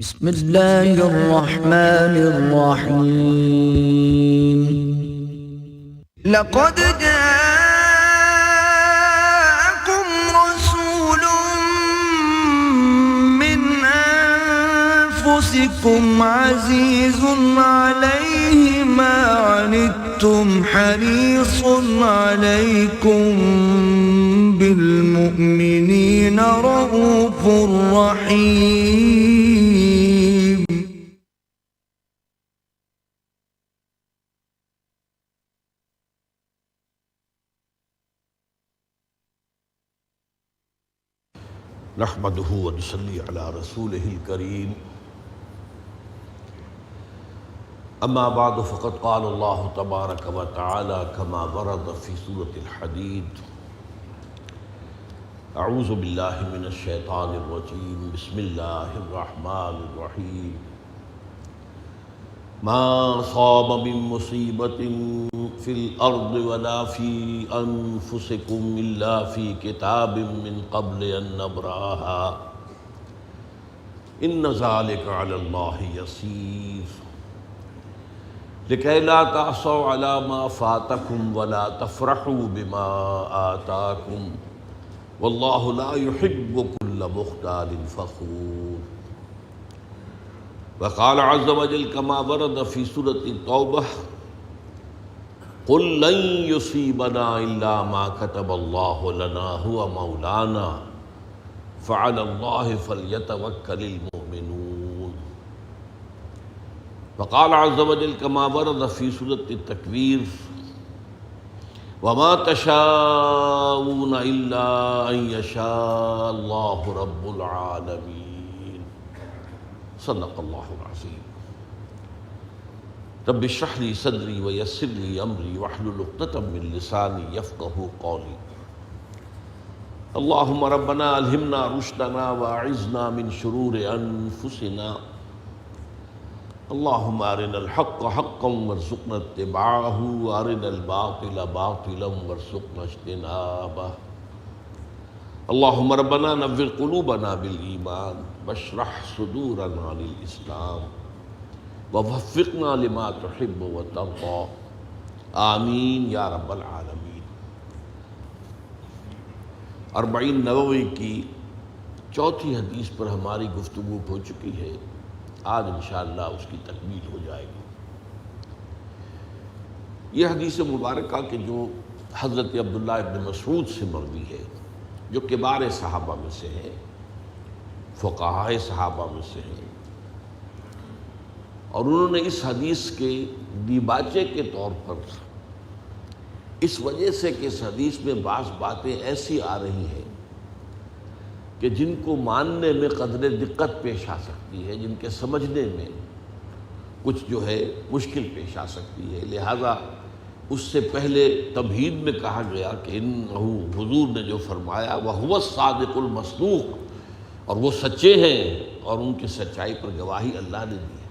بسم اللہ الرحمن الرحیم لقد جاءكم رسول من أنفسكم عزيز عليه ما عنتم حريص عليكم بالمؤمنين رؤوف رحيم نحمده ونصلي على رسوله الكريم اما بعد فقد قال الله تبارك وتعالى كما ورد في سورة الحديد اعوذ بالله من الشيطان الرجيم بسم الله الرحمن الرحيم ما أصاب من مصيبة في الأرض ولا في أنفسكم إلا في كتاب من قبل أن نبرأها إن ذلك على الله يسير لكي لا تعصوا على ما فاتكم ولا تفرحوا بما آتاكم والله لا يحب كل مختال فخور وقال عز وجل كما ورد في سورة التوبة قل لن يصيبنا إلا ما كتب الله لنا هو مولانا فعلى الله فليتوكل المؤمنون وقال عز وجل كما ورد في سورة التكوير وما تشاءون إلا أن يشاء الله رب العالمين صدق اللہ العظیم رب اشرح لي صدری ویسر لي امری واحلل عقدۃ من لسانی یفقہوا قولی اللہم ربنا الہمنا رشدنا واعذنا من شرور انفسنا اللہم ارنا الحق حقا وارزقنا اتباعہ وارنا الباطل باطلا وارزقنا اجتنابہ اللہم ربنا نور قلوبنا بالایمان واشرح صدورنا للاسلام ووفقنا لما تحب وترضى آمین یا رب العالمین۔ اربعین نووی کی چوتھی حدیث پر ہماری گفتگو ہو چکی ہے، آج انشاءاللہ اس کی تکمیل ہو جائے گی۔ یہ حدیث مبارکہ کہ جو حضرت عبداللہ ابن مسعود سے مروی ہے، جو کبار صحابہ میں سے ہیں، فقہاء صحابہ میں سے ہیں، اور انہوں نے اس حدیث کے دیباچے کے طور پر اس وجہ سے کہ اس حدیث میں بعض باتیں ایسی آ رہی ہیں کہ جن کو ماننے میں قدر دقت پیش آ سکتی ہے، جن کے سمجھنے میں کچھ جو ہے مشکل پیش آ سکتی ہے، لہذا اس سے پہلے تمہید میں کہا گیا کہ انہو حضور نے جو فرمایا وَهُوَ الصَّادِقُ الْمَصْدُوقُ، اور وہ سچے ہیں اور ان کی سچائی پر گواہی اللہ نے دی ہے۔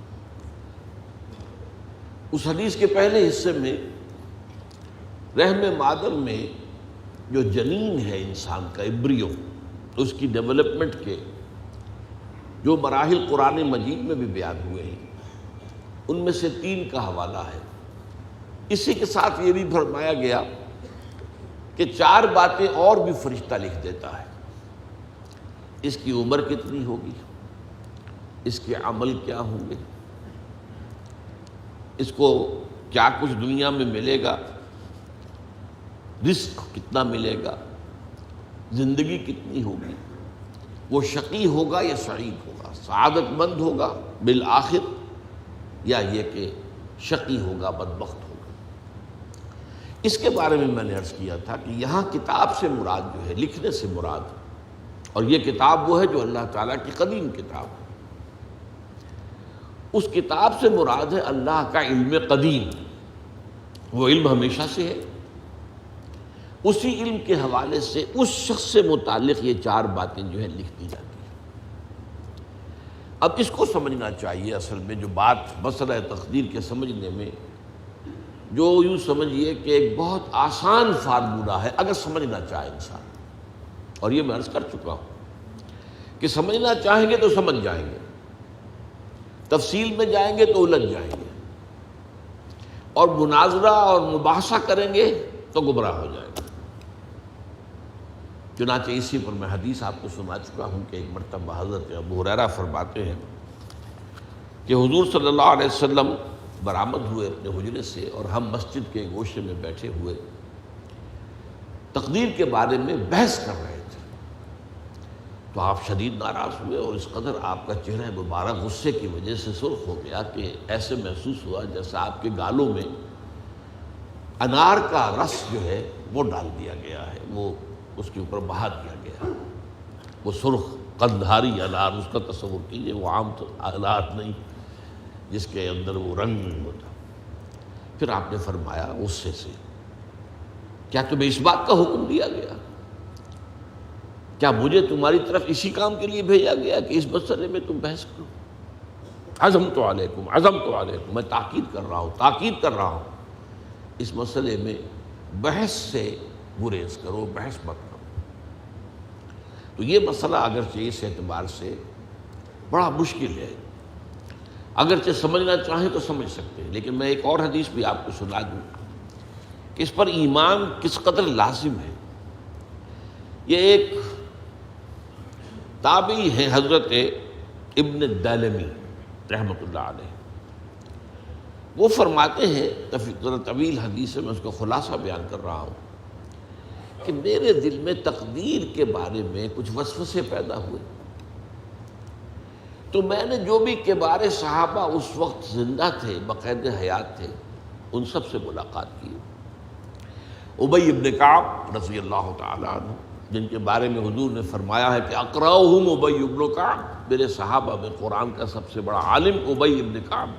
اس حدیث کے پہلے حصے میں رحم مادر میں جو جنین ہے انسان کا ایمبریو، اس کی ڈیولپمنٹ کے جو مراحل قرآن مجید میں بھی بیان ہوئے ہیں، ان میں سے 3 کا حوالہ ہے۔ اسی کے ساتھ یہ بھی فرمایا گیا کہ 4 باتیں اور بھی فرشتہ لکھ دیتا ہے۔ اس کی عمر کتنی ہوگی، اس کے عمل کیا ہوں گے، اس کو کیا کچھ دنیا میں ملے گا، رزق کتنا ملے گا، زندگی کتنی ہوگی، وہ شقی ہوگا یا سعید ہوگا، سعادت مند ہوگا بالآخر یا یہ کہ شقی ہوگا، بدبخت ہوگا۔ اس کے بارے میں نے عرض کیا تھا کہ یہاں کتاب سے مراد جو ہے، لکھنے سے مراد، اور یہ کتاب وہ ہے جو اللہ تعالیٰ کی قدیم کتاب ہے، اس کتاب سے مراد ہے اللہ کا علم قدیم، وہ علم ہمیشہ سے ہے، اسی علم کے حوالے سے اس شخص سے متعلق یہ 4 باتیں جو ہے لکھ دی جاتی ہیں۔ اب اس کو سمجھنا چاہیے، اصل میں جو بات مسئلہ تقدیر کے سمجھنے میں، جو یوں سمجھیے کہ ایک بہت آسان فارمولہ ہے اگر سمجھنا چاہے انسان، اور یہ میں عرض کر چکا ہوں کہ سمجھنا چاہیں گے تو سمجھ جائیں گے، تفصیل میں جائیں گے تو الجھ جائیں گے، اور مناظرہ اور مباحثہ کریں گے تو گمراہ ہو جائیں گے۔ چنانچہ اسی پر میں حدیث آپ کو سنا چکا ہوں کہ ایک مرتبہ حضرت ابو ہریرہ فرماتے ہیں کہ حضور صلی اللہ علیہ وسلم برآمد ہوئے اپنے حجرے سے، اور ہم مسجد کے گوشے میں بیٹھے ہوئے تقدیر کے بارے میں بحث کر رہے تھے، تو آپ شدید ناراض ہوئے، اور اس قدر آپ کا چہرہ مبارک غصے کی وجہ سے سرخ ہو گیا کہ ایسے محسوس ہوا جیسا آپ کے گالوں میں انار کا رس جو ہے وہ ڈال دیا گیا ہے، وہ اس کے اوپر بہا دیا گیا، وہ سرخ قندھاری انار، اس کا تصور کیجئے، وہ عام انار نہیں جس کے اندر وہ رنگ نہیں ہوتا۔ پھر آپ نے فرمایا غصے سے، کیا تمہیں اس بات کا حکم دیا گیا؟ کیا مجھے تمہاری طرف اسی کام کے لیے بھیجا گیا کہ اس مسئلے میں تم بحث کرو؟ عزمت علیکم، میں تاکید کر رہا ہوں اس مسئلے میں بحث سے گریز کرو، بحث مت کرو۔ تو یہ مسئلہ اگرچہ اس اعتبار سے بڑا مشکل ہے، اگرچہ سمجھنا چاہیں تو سمجھ سکتے ہیں، لیکن میں ایک اور حدیث بھی آپ کو سنا دوں کہ اس پر ایمان کس قدر لازم ہے۔ یہ ایک تابعی ہے حضرت ابن الدیلمی رحمۃ اللہ علیہ، وہ فرماتے ہیں، طویل حدیث ہے، میں اس کا خلاصہ بیان کر رہا ہوں، کہ میرے دل میں تقدیر کے بارے میں کچھ وسوسے پیدا ہوئے، تو میں نے جو بھی کبار صحابہ اس وقت زندہ تھے، بقید حیات تھے، ان سب سے ملاقات کی۔ ابی ابن کعب رضی اللہ تعالیٰ عنہ، جن کے بارے میں حضور نے فرمایا ہے کہ اقرأہم ابی ابن کعب، میرے صحابہ میں قرآن کا سب سے بڑا عالم ابی ابن کعب۔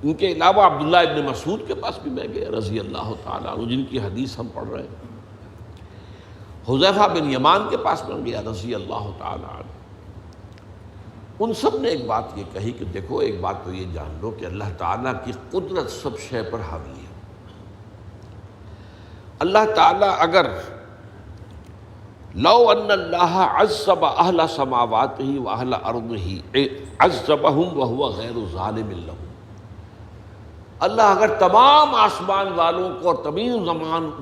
ان کے علاوہ عبداللہ ابن مسعود کے پاس بھی میں گیا رضی اللہ تعالیٰ عنہ، جن کی حدیث ہم پڑھ رہے ہیں۔ حذیفہ بن یمان کے پاس میں گیا رضی اللہ تعالیٰ عنہ۔ ان سب نے ایک بات یہ کہی کہ دیکھو، ایک بات تو یہ جان لو کہ اللہ تعالیٰ کی قدرت سب شے پر حاوی ہے۔ اللہ تعالیٰ اگر لو ان اللہ عذب اہل سماواتہ و اہل ارضہ عذبہم وہو غیر ظالم لہم، اللہ اگر تمام آسمان والوں کو اور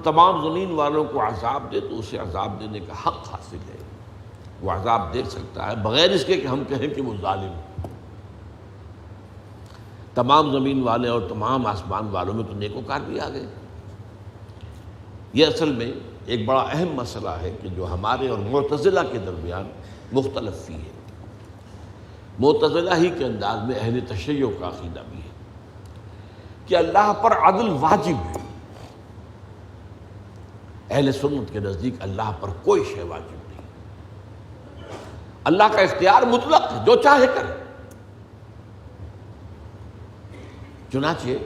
تمام زمین والوں کو عذاب دے تو اسے عذاب دینے کا حق حاصل ہے، وہ عذاب دے سکتا ہے بغیر اس کے کہ ہم کہیں کہ وہ ظالم ہے۔ تمام زمین والے اور تمام آسمان والوں میں تو نیکوکار بھی آ گئے۔ یہ اصل میں ایک بڑا اہم مسئلہ ہے کہ جو ہمارے اور معتزلہ کے درمیان مختلف فی ہے۔ معتزلہ ہی کے انداز میں اہل تشیع کا عقیدہ بھی ہے کہ اللہ پر عدل واجب ہے، اہل سنت کے نزدیک اللہ پر کوئی شے واجب نہیں، اللہ کا اختیار مطلق ہے، جو چاہے کرے۔ چنانچہ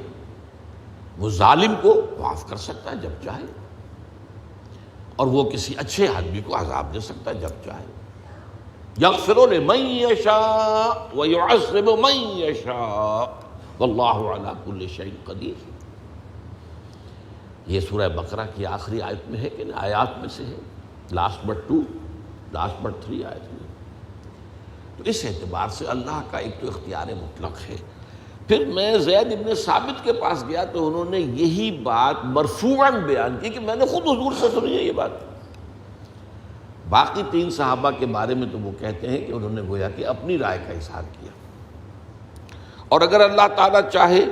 وہ ظالم کو معاف کر سکتا ہے جب چاہے، اور وہ کسی اچھے آدمی کو عذاب دے سکتا ہے جب چاہے۔ یغفر لمن یشاء ویعذب من یشاء واللہ علی کل شیء قدیر۔ یہ سورہ بقرہ کی آخری آیت میں ہے کہ آیات میں سے ہے، لاسٹ بٹ 3 آیت میں۔ تو اس اعتبار سے اللہ کا ایک تو اختیار مطلق ہے۔ پھر میں زید ابن ثابت کے پاس گیا تو انہوں نے یہی بات مرفوعاً بیان کی کہ میں نے خود حضور سے سنی ہے یہ بات۔ باقی 3 صحابہ کے بارے میں تو وہ کہتے ہیں کہ انہوں نے گویا کہ اپنی رائے کا اظہار کیا، اور اگر اللہ تعالیٰ چاہے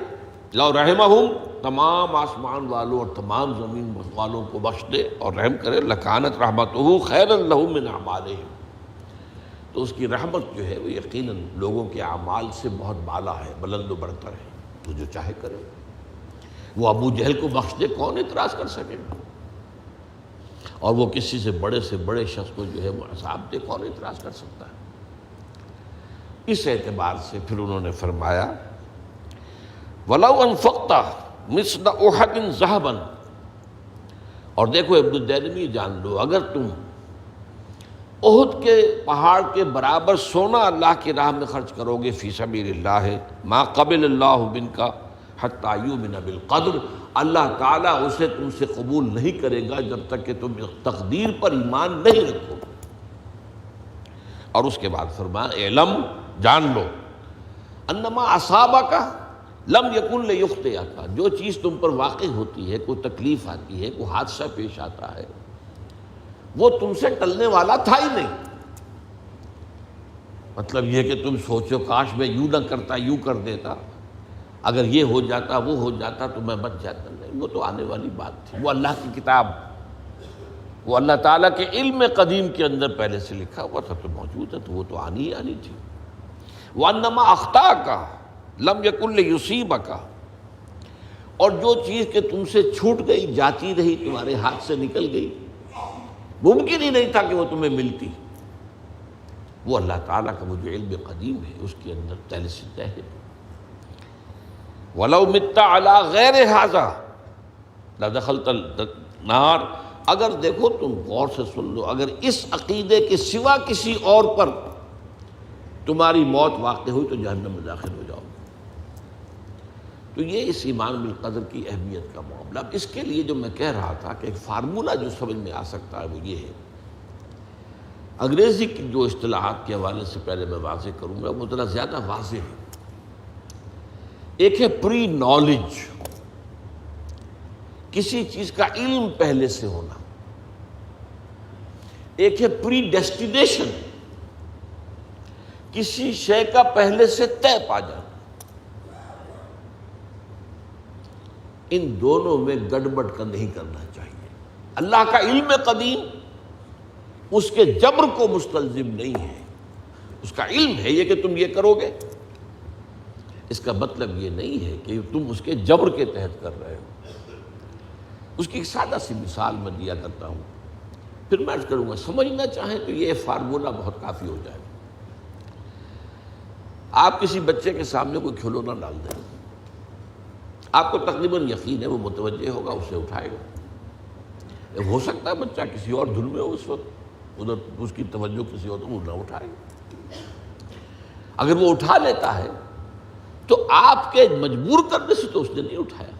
لو رحمہم، تمام آسمان والوں اور تمام زمین والوں کو بخش دے اور رحم کرے، لکانت رحمتہ خیرا لہم من اعمالہم، تو اس کی رحمت جو ہے وہ یقیناً لوگوں کے اعمال سے بہت بالا ہے، بلند و برتر ہے، تو جو چاہے کرے۔ وہ ابو جہل کو بخش دے، کون اعتراض کر سکے؟ اور وہ کسی سے بڑے شخص کو جو ہے وہ عذاب دے، کون اعتراض کر سکتا ہے؟ اس اعتبار سے پھر انہوں نے فرمایا وَلَوْ أَنفَقْتَ مِثْلَ أُحَدٍ ذَهَبًا، اور دیکھو ابن الدیلمی جان لو، اگر تم احد کے پہاڑ کے برابر سونا اللہ کی راہ میں خرچ کرو گے، فی سبیل اللہ، ما قبل اللہ منک حتی یؤمن بالقدر، اللہ تعالیٰ اسے تم سے قبول نہیں کرے گا جب تک کہ تم تقدیر پر ایمان نہیں رکھو۔ اور اس کے بعد فرمایا اعلم، جان لو، انما اصابک لم یکن لیخطئک، جو چیز تم پر واقع ہوتی ہے، کوئی تکلیف آتی ہے، کوئی حادثہ پیش آتا ہے، وہ تم سے ٹلنے والا تھا ہی نہیں۔ مطلب یہ کہ تم سوچو کاش میں یوں نہ کرتا، یوں کر دیتا، اگر یہ ہو جاتا، وہ ہو جاتا تو میں بچ جاتا۔ نہیں، وہ تو آنے والی بات تھی، وہ اللہ کی کتاب، وہ اللہ تعالیٰ کے علم قدیم کے اندر پہلے سے لکھا ہوا تھا، تو موجود ہے، تو وہ تو آنی ہی آنی تھی۔ وَأَنَّمَا أَخْطَأَكَ لَمْ يَكُنْ لِيُصِيبَكَ، اور جو چیز کہ تم سے چھوٹ گئی، جاتی رہی، تمہارے ہاتھ سے نکل گئی، ممکن ہی نہیں تھا کہ وہ تمہیں ملتی، وہ اللہ تعالیٰ کا وہ جو علم قدیم ہے اس کے اندر پہلے سے طے ہے۔ وَلَوْ مِتَّ عَلَىٰ غَيْرِ هَٰذَا لَدَخَلْتَ النَّارَ، اگر دیکھو تم غور سے سن لو، اگر اس عقیدے کے سوا کسی اور پر تمہاری موت واقع ہوئی تو جہنم میں داخل ہو جاؤ۔ تو یہ اس ایمان بالقدر کی اہمیت کا معاملہ۔ اب اس کے لیے جو میں کہہ رہا تھا کہ ایک فارمولہ جو سمجھ میں آ سکتا ہے وہ یہ ہے، انگریزی کی جو اصطلاحات کے حوالے سے پہلے میں واضح کروں گا، وہ ذرا زیادہ واضح ہے۔ ایک ہے پری نالج، کسی چیز کا علم پہلے سے ہونا، ایک ہے پری ڈیسٹینیشن، کسی شے کا پہلے سے طے پا جانا۔ ان دونوں میں گڑبڑ کا نہیں کرنا چاہیے۔ اللہ کا علم قدیم اس کے جبر کو مستلزم نہیں ہے، اس کا علم ہے یہ کہ تم یہ کرو گے، اس کا مطلب یہ نہیں ہے کہ تم اس کے جبر کے تحت کر رہے ہو۔ اس کی ایک سادہ سی مثال میں دیا کرتا ہوں، پھر میں عرض کروں گا، سمجھنا چاہیں تو یہ فارمولہ بہت کافی ہو جائے گا۔ آپ کسی بچے کے سامنے کوئی کھلونا ڈال دیں، آپ کو تقریباً یقین ہے وہ متوجہ ہوگا، اسے اٹھائے گا۔ ہو سکتا ہے بچہ کسی اور دھن میں ہو اس وقت، ادھر اس کی توجہ کسی اور وہ نہ اٹھائے گا۔ اگر وہ اٹھا لیتا ہے تو آپ کے مجبور کرنے سے تو اس نے نہیں اٹھایا،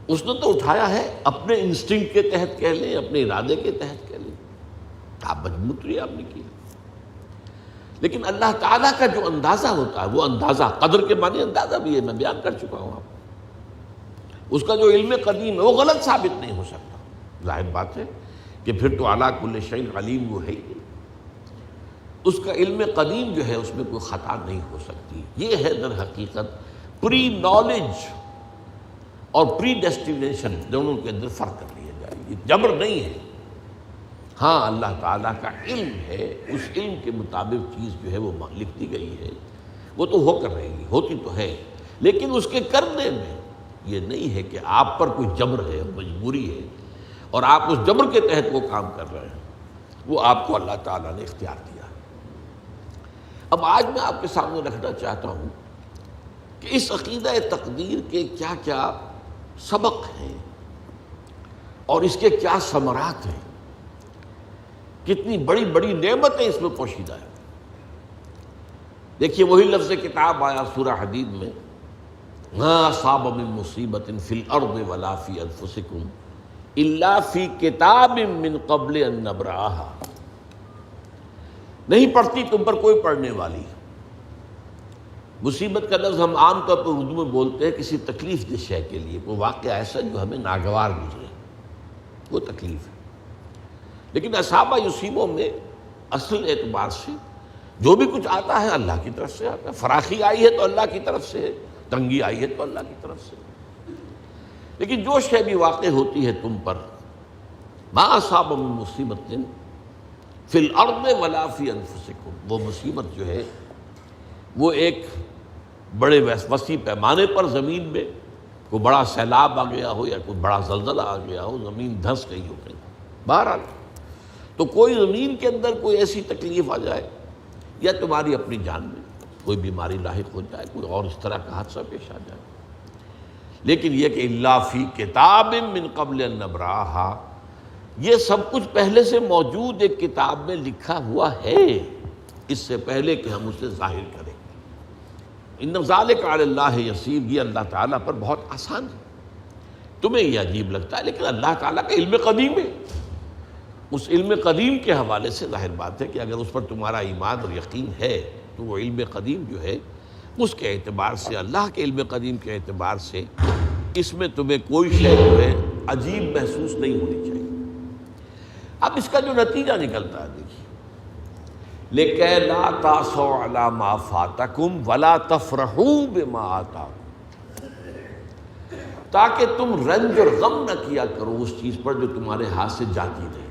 اس نے تو اٹھایا ہے اپنے انسٹنکٹ کے تحت کہہ لیں، اپنے ارادے کے تحت کہہ لیں، آپ مجبور تو یہ آپ نے کیا۔ لیکن اللہ تعالیٰ کا جو اندازہ ہوتا ہے، وہ اندازہ قدر کے معنی اندازہ بھی ہے، میں بیان کر چکا ہوں آپ کو۔ اس کا جو علم قدیم ہے وہ غلط ثابت نہیں ہو سکتا۔ ظاہر بات ہے کہ پھر تو اعلیٰ کل شیء علیم وہ ہے ہی، اس کا علم قدیم جو ہے اس میں کوئی خطا نہیں ہو سکتی۔ یہ ہے در حقیقت پری نالج اور پری ڈیسٹینیشن، دونوں کے اندر فرق کر لیا جائے، یہ جبر نہیں ہے۔ ہاں اللہ تعالیٰ کا علم ہے، اس علم کے مطابق چیز جو ہے وہ لکھ دی گئی ہے، وہ تو ہو کر رہے گی، ہوتی تو ہے، لیکن اس کے کرنے میں یہ نہیں ہے کہ آپ پر کوئی جبر ہے، مجبوری ہے، اور آپ اس جبر کے تحت وہ کام کر رہے ہیں، وہ آپ کو اللہ تعالیٰ نے اختیار دیا ہے۔ اب آج میں آپ کے سامنے رکھنا چاہتا ہوں کہ اس عقیدہ تقدیر کے کیا کیا سبق ہیں اور اس کے کیا ثمرات ہیں، کتنی بڑی بڑی نعمتیں اس میں پوشیدہ ہیں۔ دیکھیے وہی لفظ کتاب آیا سورہ حدید میں، ما اصاب من مصیبت فی الارض ولا فی انفسکم الا فی کتاب من قبل ان نبرأها، نہیں پڑتی تم پر کوئی پڑھنے والی۔ مصیبت کا لفظ ہم عام طور پر اردو میں بولتے ہیں کسی تکلیف دہ شے کے لیے، کوئی واقعہ ایسا جو ہمیں ناگوار گزرے، وہ تکلیف ہے۔ لیکن اصابہ یصیبوں میں اصل اعتبار سے جو بھی کچھ آتا ہے اللہ کی طرف سے آتا ہے، فراخی آئی ہے تو اللہ کی طرف سے ہے، تنگی آئی ہے تو اللہ کی طرف سے۔ لیکن جو شے بھی واقع ہوتی ہے تم پر، ما اصاب من مصیبت فی الارض ولا فی انفسکم، وہ مصیبت جو ہے وہ ایک بڑے وسیع پیمانے پر زمین میں کوئی بڑا سیلاب آ گیا ہو یا کوئی بڑا زلزلہ آ گیا ہو، زمین دھنس گئی ہو کہیں، بہرحال تو کوئی زمین کے اندر کوئی ایسی تکلیف آ جائے یا تمہاری اپنی جان میں کوئی بیماری لاحق ہو جائے، کوئی اور اس طرح کا حادثہ پیش آ جائے، لیکن یہ کہ الا فی کتاب من قبل ان نبرأها، یہ سب کچھ پہلے سے موجود ایک کتاب میں لکھا ہوا ہے، اس سے پہلے کہ ہم اسے ظاہر کریں۔ ان ذالک علی اللہ یسیر، یہ اللہ تعالیٰ پر بہت آسان ہے۔ تمہیں یہ عجیب لگتا ہے لیکن اللہ تعالیٰ کا علم قدیم ہے، اس علم قدیم کے حوالے سے ظاہر بات ہے کہ اگر اس پر تمہارا ایمان اور یقین ہے تو وہ علم قدیم جو ہے اس کے اعتبار سے، اللہ کے علم قدیم کے اعتبار سے اس میں تمہیں کوئی شے جو ہے عجیب محسوس نہیں ہونی چاہیے۔ اب اس کا جو نتیجہ نکلتا ہے دیکھیے، لِكَيْ لَا تَأْسَوْا عَلَىٰ مَا فَاتَكُمْ وَلَا تَفْرَحُوا بِمَا آتَاكُمْ، تاکہ تم رنج اور غم نہ کیا کرو اس چیز پر جو تمہارے ہاتھ سے جاتی رہے،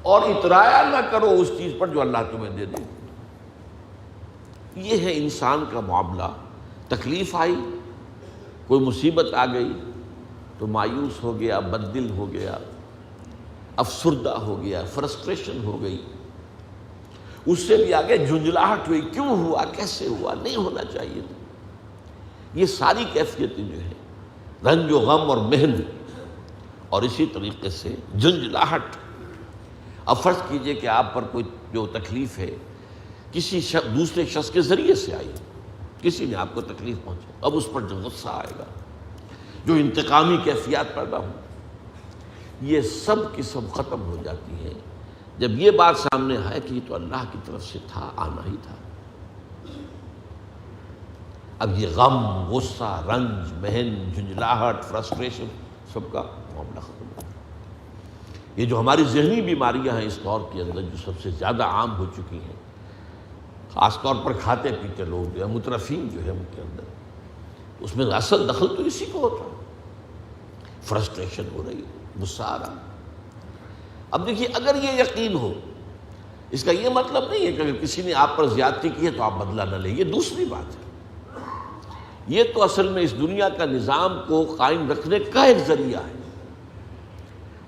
اور اترایا نہ کرو اس چیز پر جو اللہ تمہیں دے دے۔ یہ ہے انسان کا معاملہ۔ تکلیف آئی، کوئی مصیبت آ گئی تو مایوس ہو گیا، بددل ہو گیا، افسردہ ہو گیا، فرسٹریشن ہو گئی، اس سے بھی آگے جھنجھلاہٹ ہوئی، کیوں ہوا، کیسے ہوا، نہیں ہونا چاہیے تھا۔ یہ ساری کیفیتیں جو ہے رنج و غم اور محن، اور اسی طریقے سے جھنجھلاہٹ۔ اب فرض کیجئے کہ آپ پر کوئی جو تکلیف ہے کسی دوسرے شخص کے ذریعے سے آئی، کسی نے آپ کو تکلیف پہنچی، اب اس پر جو غصہ آئے گا، جو انتقامی کیفیات پیدا ہوں، یہ سب کی سب ختم ہو جاتی ہے جب یہ بات سامنے آئے کہ یہ تو اللہ کی طرف سے تھا، آنا ہی تھا۔ اب یہ غم، غصہ، رنج، محن، جھنجھلاہٹ، فرسٹریشن، سب کا معاملہ ختم ہو گیا۔ یہ جو ہماری ذہنی بیماریاں ہیں اس دور کے اندر، جو سب سے زیادہ عام ہو چکی ہیں، خاص طور پر کھاتے پیتے لوگ جو ہے، مترفین جو ہے ان کے اندر، اس میں اصل دخل تو اسی کو ہوتا ہے۔ فرسٹریشن ہو رہی ہے، غصہ آ رہا۔ اب دیکھیے، اگر یہ یقین ہو، اس کا یہ مطلب نہیں ہے کہ اگر کسی نے آپ پر زیادتی کی ہے تو آپ بدلہ نہ لیں، یہ دوسری بات ہے۔ یہ تو اصل میں اس دنیا کا نظام کو قائم رکھنے کا ایک ذریعہ ہے۔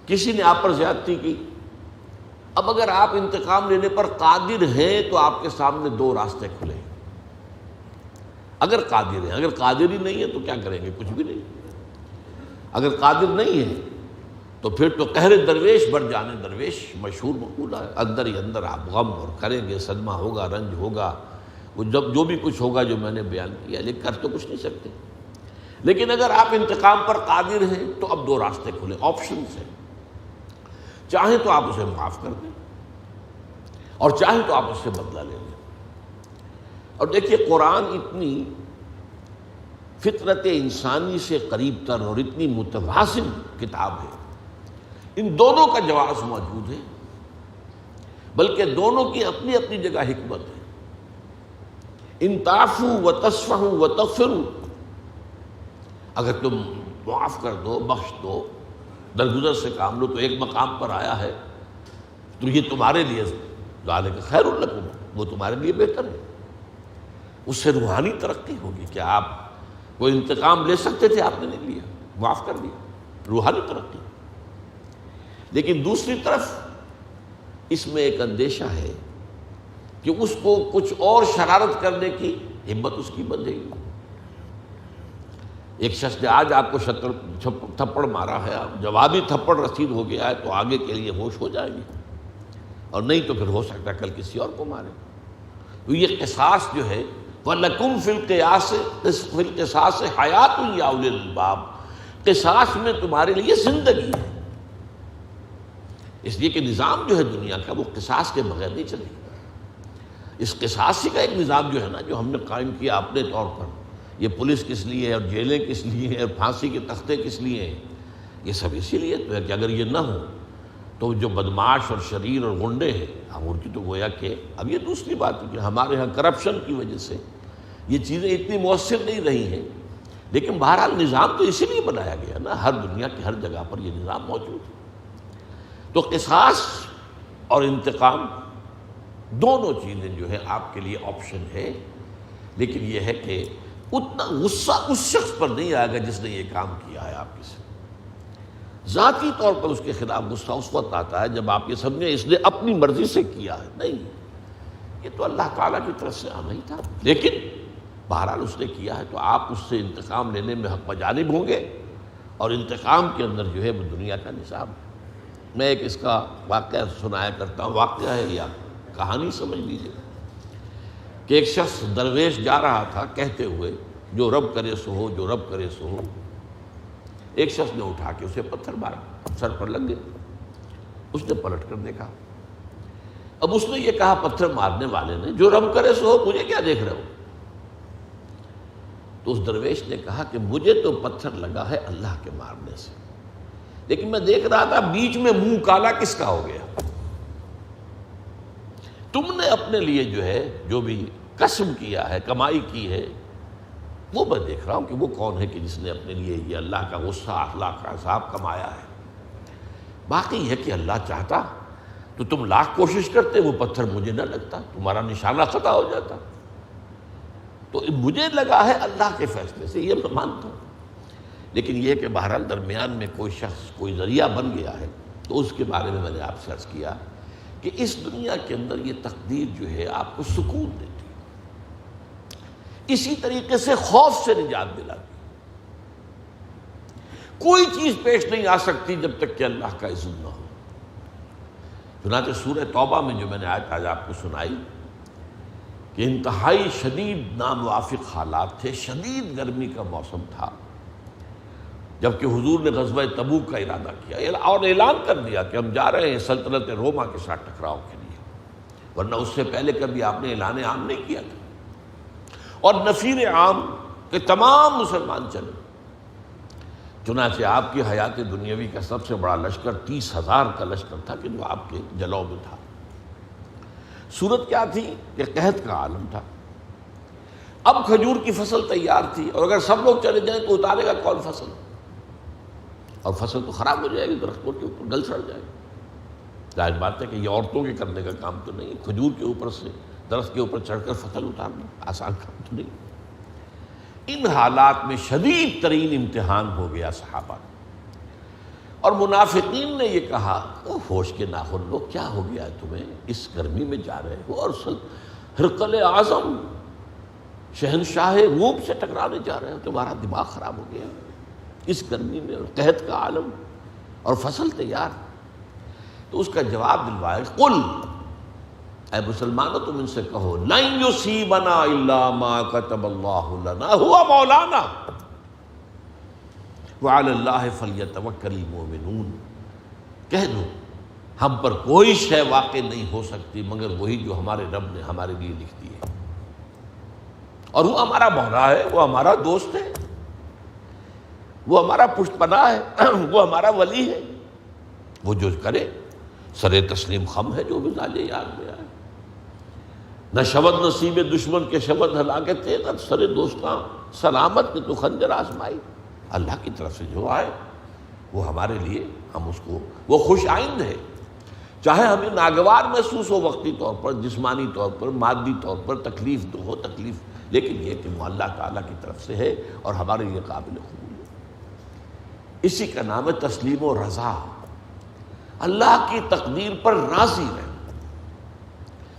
کسی نے آپ پر زیادتی کی، اب اگر آپ انتقام لینے پر قادر ہیں تو آپ کے سامنے دو راستے کھلے ہیں۔ اگر قادر ہیں، اگر قادر ہی نہیں ہے تو کیا کریں گے؟ کچھ بھی نہیں۔ اگر قادر نہیں ہے تو پھر تو قہر درویش بڑھ جانے درویش مشہور مقولہ ہے، اندر ہی اندر آپ غم اور کریں گے، صدمہ ہوگا، رنج ہوگا، وہ جب جو بھی کچھ ہوگا جو میں نے بیان کیا، لیکن کر تو کچھ نہیں سکتے۔ لیکن اگر آپ انتقام پر قادر ہیں تو اب دو راستے کھلے، آپشنز ہیں۔ چاہیں تو آپ اسے معاف کر دیں، اور چاہیں تو آپ اس سے بدلہ لے لیں۔ اور دیکھیے، قرآن اتنی فطرت انسانی سے قریب تر اور اتنی متوازن کتاب ہے، ان دونوں کا جواز موجود ہے، بلکہ دونوں کی اپنی اپنی جگہ حکمت ہے۔ ان تعفوا وتصفحوا وتغفروا، اگر تم معاف کر دو، بخش دو، درگزر سے کام لو، تو ایک مقام پر آیا ہے تو یہ تمہارے لیے ذالک خیر لکم، وہ تمہارے لیے بہتر ہے۔ اس سے روحانی ترقی ہوگی کہ آپ کوئی انتقام لے سکتے تھے، آپ نے نہیں لیا، معاف کر دیا، روحانی ترقی۔ لیکن دوسری طرف اس میں ایک اندیشہ ہے کہ اس کو کچھ اور شرارت کرنے کی ہمت اس کی بندھے گی۔ ایک شخص نے آج آپ کو تھپڑ مارا ہے، جوابی تھپڑ رسید ہو گیا ہے تو آگے کے لیے ہوش ہو جائے گی، اور نہیں تو پھر ہو سکتا ہے کل کسی اور کو مارے۔ تو یہ قصاص جو ہے، وَلَكُمْ فِي الْقِصَاصِ حَيَاتٌ يَا أُولِي الْأَلْبَابِ، قصاص میں تمہارے لیے زندگی ہے۔ اس لیے کہ نظام جو ہے دنیا کا، وہ قصاص کے بغیر نہیں چلے گا۔ اس قصاصی کا ایک نظام جو ہے نا، جو ہم نے قائم کیا اپنے طور پر، یہ پولیس کس لیے ہے، اور جیلیں کس لیے ہیں، اور پھانسی کے تختے کس لیے ہیں، یہ سب اسی لیے تو ہے کہ اگر یہ نہ ہو تو جو بدمعاش اور شریر اور غنڈے ہیں، ان کی تو گویا کہ اب یہ دوسری بات ہے کہ ہمارے ہاں کرپشن کی وجہ سے یہ چیزیں اتنی مؤثر نہیں رہی ہیں، لیکن بہرحال نظام تو اسی لیے بنایا گیا نا، ہر دنیا کی ہر جگہ پر یہ نظام موجود ہے۔ تو قصاص اور انتقام دونوں چیزیں جو ہے آپ کے لیے آپشن ہے، لیکن یہ ہے کہ اتنا غصہ اس شخص پر نہیں آئے گا جس نے یہ کام کیا ہے آپ کے ساتھ۔ ذاتی طور پر اس کے خلاف غصہ اس وقت آتا ہے جب آپ یہ سمجھیں اس نے اپنی مرضی سے کیا ہے، نہیں، یہ تو اللہ تعالیٰ کی طرف سے آنا ہی تھا، لیکن بہرحال اس نے کیا ہے تو آپ اس سے انتقام لینے میں حق بجانب ہوں گے، اور انتقام کے اندر جو ہے وہ دنیا کا نظام ہے۔ میں ایک اس کا واقعہ سنایا کرتا ہوں، واقعہ ہے یا کہانی سمجھ لیجیے، کہ ایک شخص درویش جا رہا تھا کہتے ہوئے جو رب کرے سو ہو، جو رب کرے سو ہو۔ ایک شخص نے اٹھا کے اسے پتھر مارا، سر پر لگ گیا۔ اس نے پلٹ کر دیکھا اب اس نے یہ کہا پتھر مارنے والے نے، جو رب کرے سو ہو، مجھے کیا دیکھ رہے ہو؟ تو اس درویش نے کہا کہ مجھے تو پتھر لگا ہے اللہ کے مارنے سے، لیکن میں دیکھ رہا تھا بیچ میں منہ کالا کس کا ہو گیا؟ تم نے اپنے لیے جو ہے جو بھی کسب کیا ہے، کمائی کی ہے، وہ میں دیکھ رہا ہوں کہ وہ کون ہے کہ جس نے اپنے لیے یہ اللہ کا غصہ، اللہ کا عذاب کمایا ہے۔ باقی ہے کہ اللہ چاہتا تو تم لاکھ کوشش کرتے، وہ پتھر مجھے نہ لگتا، تمہارا نشانہ خطا ہو جاتا۔ تو مجھے لگا ہے اللہ کے فیصلے سے، یہ میں مانتا ہوں، لیکن یہ کہ بہرحال درمیان میں کوئی شخص کوئی ذریعہ بن گیا ہے، تو اس کے بارے میں نے آپ سے عرض کیا کہ اس دنیا کے اندر یہ تقدیر جو ہے آپ کو سکون دیتی ہے، اسی طریقے سے خوف سے نجات دلاتی۔ کوئی چیز پیش نہیں آ سکتی جب تک کہ اللہ کا اذن نہ ہو۔ چنانچہ سورہ توبہ میں جو میں نے آج آپ کو سنائی کہ انتہائی شدید ناموافق حالات تھے، شدید گرمی کا موسم تھا، جبکہ حضور نے غزوہ تبوک کا ارادہ کیا اور اعلان کر دیا کہ ہم جا رہے ہیں سلطنت روما کے ساتھ ٹکراؤ کے لیے، ورنہ اس سے پہلے کبھی آپ نے اعلان عام نہیں کیا تھا، اور نفیر عام کہ تمام مسلمان چلے۔ چنانچہ آپ کی حیات دنیاوی کا سب سے بڑا لشکر 30,000 کا لشکر تھا کہ جو آپ کے جلو میں تھا۔ صورت کیا تھی کہ قحط کا عالم تھا، اب کھجور کی فصل تیار تھی، اور اگر سب لوگ چلے جائیں تو اتارے گا کون فصل؟ اور فصل تو خراب ہو جائے گی، درختوں کے اوپر گل سڑ جائے گی۔ ظاہر بات ہے کہ یہ عورتوں کے کرنے کا کام تو نہیں، کھجور کے اوپر سے درخت کے اوپر چڑھ کر فصل اتارنا آسان کام تو نہیں۔ ان حالات میں شدید ترین امتحان ہو گیا صحابہ، اور منافقین نے یہ کہا ہوش کے ناخن لو، کیا ہو گیا ہے تمہیں؟ اس گرمی میں جا رہے ہو، اور ہرقل اعظم شہنشاہ روم سے ٹکرانے جا رہے ہو، تمہارا دماغ خراب ہو گیا اس گرمی میں، اور قحط کا عالم اور فصل تیار۔ تو اس کا جواب دلوائے، قل، اے مسلمانوں تم ان سے کہو، لن یصیبنا الا ما کتب اللہ لنا هو مولانا وعلی اللہ فلیتوکل المؤمنون۔ کہہ دو ہم پر کوئی شے واقع نہیں ہو سکتی مگر وہی جو ہمارے رب نے ہمارے لیے لکھ دی ہے، اور وہ ہمارا مولا ہے، وہ ہمارا دوست ہے، وہ ہمارا پشت پناہ ہے، وہ ہمارا ولی ہے، وہ جو کرے سر تسلیم خم ہے، جو بھی ظالے یاد میں آئے۔ نہ شبد نصیب دشمن کے شبد ہلاکت تھے، نہ سر دوستاں سلامت کے تو خنجر آزمائی۔ اللہ کی طرف سے جو آئے وہ ہمارے لیے، ہم اس کو، وہ خوش آئند ہے، چاہے ہمیں ناگوار محسوس ہو وقتی طور پر، جسمانی طور پر، مادی طور پر تکلیف دو ہو تکلیف، لیکن یہ کہ وہ اللہ تعالیٰ کی طرف سے ہے اور ہمارے لیے قابل قبول ہے۔ اسی کا نام ہے تسلیم و رضا، اللہ کی تقدیر پر راضی رہنا،